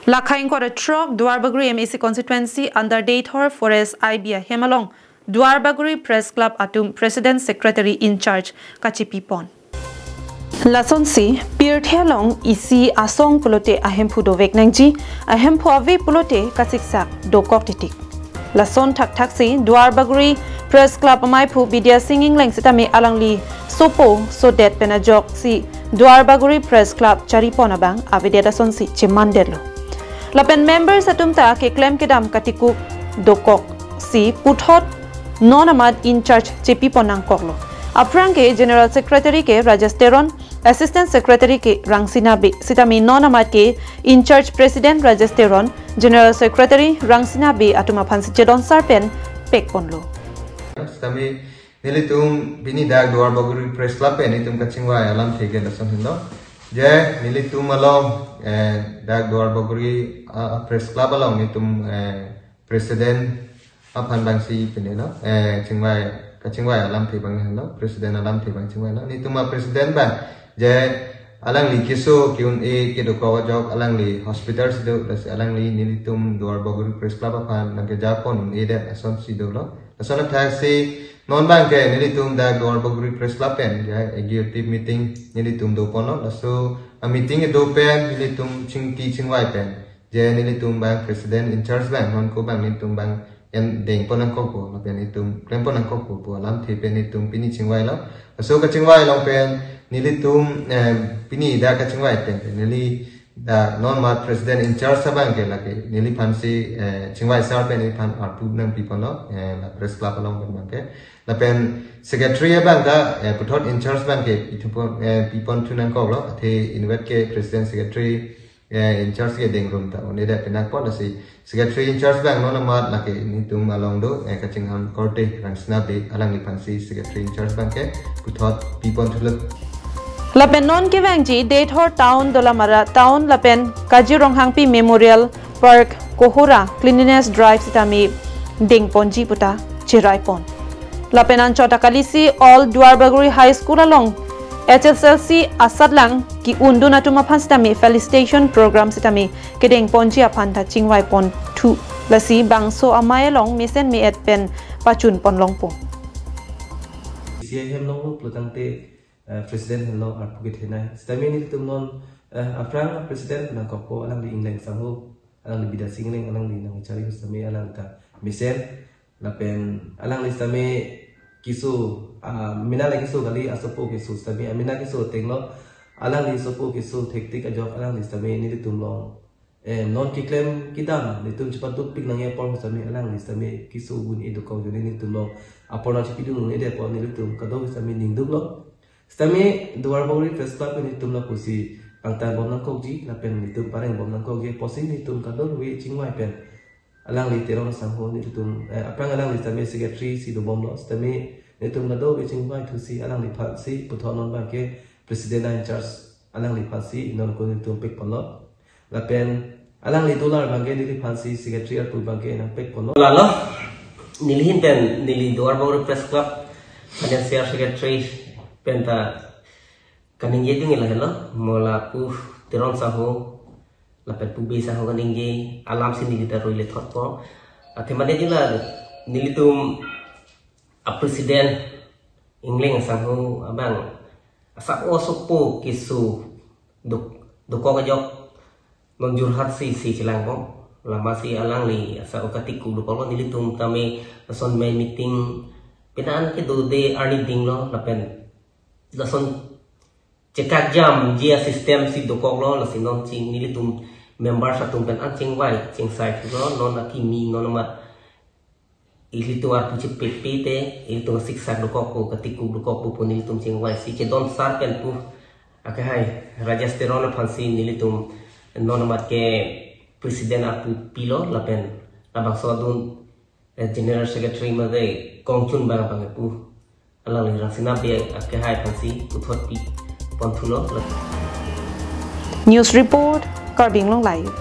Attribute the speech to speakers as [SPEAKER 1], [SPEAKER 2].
[SPEAKER 1] Lakhain ko truck Duarbagori MAC constituency under Dator Forest IBA Hemalong Duarbagori Press Club atum President Secretary Incharge Kachipi pon. Lason si Pirthelong isi asong pulote ahempu do veknangji ahempu ave pulote kasiksak do koktitik. Lason tak si Duarbagori Press Club amaipu bidia singing leng sitame alangli sopo so det penajok si Duarbagori Press Club charipon abang avide lason si chimandelo. Lapen members atumta ke claim kedam katikuk dokok si puthot non-amad Incharge Kachipi ponang koklo. Aprang ke General Secretary ke Rajasteron, Assistant Secretary ke Rangsina B, sitami non-amad ke Incharge President Rajasteron, General Secretary Rangsina B atuma phansi jedon sarpen pek ponlo.
[SPEAKER 2] Sitami nilitum bini dag Duarbagori Press Club nilitum kachingwa alam thege lason hindo. Je nilitum along dag Duarbagori Press Club along nilitum President apan bangsi pineno chingwai alam thi bang halo President alam thi bang chingwai no nilitum President bang je alang li kiso kiun e ke do ko jok alang li hospitals do alang li nilitum Duarbagori Press Club apan nang ke japon e det ason si do lo ason thak si non bang ke nilitum dag Duarbagori Press Club pen je executive meeting nilitum do pon lo so a meeting do pen nilitum chingwai pen je nilitum bang President Incharge bang non ko bang nilitum bang yang deng ponang kopo lapen itum klem ponang kopo po alam thi pen itum pini chingwai lo so ka chingwai long pen nilitum pini da ka chingwai pen nili da non mat President Incharge sabang ke lake nili phansi chingwai sar pen ni phan arpu nang people no la Press Club along pen ke lapen Secretary bang da puthot Incharge bang ke itupon people tunang ko lo the invite ke President Secretary Incharge ke deng room ta oni da penak po si Secretary Incharge bang non amat laki nitum along do kachinghan korte ransna be alang ni pansi Secretary Incharge bang ke puthot people to look
[SPEAKER 1] lapen non ke wangji Dator town dolamara town lapen Kajirong Hangpi Memorial Park Kohora Cleanliness Drive sitami deng ponji puta chirai pon lapen an chota kalisi all Duarbagori High School along HSLC asadlang ki undu natuma phanstami felicitation program sitami kedeng ponji aphanta chingwai pon 2 lasi bangso amai long mesen mi et pen pachun pon long po
[SPEAKER 3] CIM long plutangte president hello arpuget henai sitami ni tumnon aprang president na kopo alang di ingleng sangu alang di bida singling alang di nang cari sitami alang ta mesen lapen alang di sitami kisu mina lagi kisu kali asopo kisu sitami mina kisu tenglo alang di sopo kisu tektik ajok alang di sitami ni tumlong non kiklem kita nitum cepat tu pik nangya pon sitami alang di sitami kisu bun edukau jadi ni tumlong apona cipi dulu ni dia pon ni tum kado sitami ningduk lo sitami Duarbagori Press Club ni tumlo kusi angta bom nang kokji lapen ni tum pareng bom nang kokji posin ni tum kado wi chingwai pen alang li terong sangho ni tum apang alang li sitami Secretary si do bom lo sitami ni tum kado wi chingwai tu si alang li phat si puthon non ba ke President Incharge alang li phat si non ko ni tum pek pon lo lapen alang li dollar bangge ni phat si Secretary tu bangge nang pek pon lo
[SPEAKER 4] lalo nilihin pen nili Duarbagori Press Club Financial Secretary penta kaning ye ding la hello mola pu terong saho lapet pu be saho kaning ye alam sini kita roile thot po athemane jila nilitum a president ingling saho abang asa osopo kisu duk ko gajok menjurhat si cilang po lama si alang li asa okatiku du ko nilitum tame son main meeting pinaan ke do de arni ding lo lapen lason cekak jam jia sistem si dokok lo la sinon ching nilitum member sa tum pen an ching wai ching sai lo non akimi non mat ilitu ar puchi pete ilitu siksak dokok ko katiku dokok pu nilitum ching wai si ke don sar pen pu akahai Rajasteron phansi nilitum non mat ke president apu pilo la pen abang so dun General Secretary made kongchun bang bang pu alang rangsina be akahai phansi puthot pi News report, Karbing Long Live.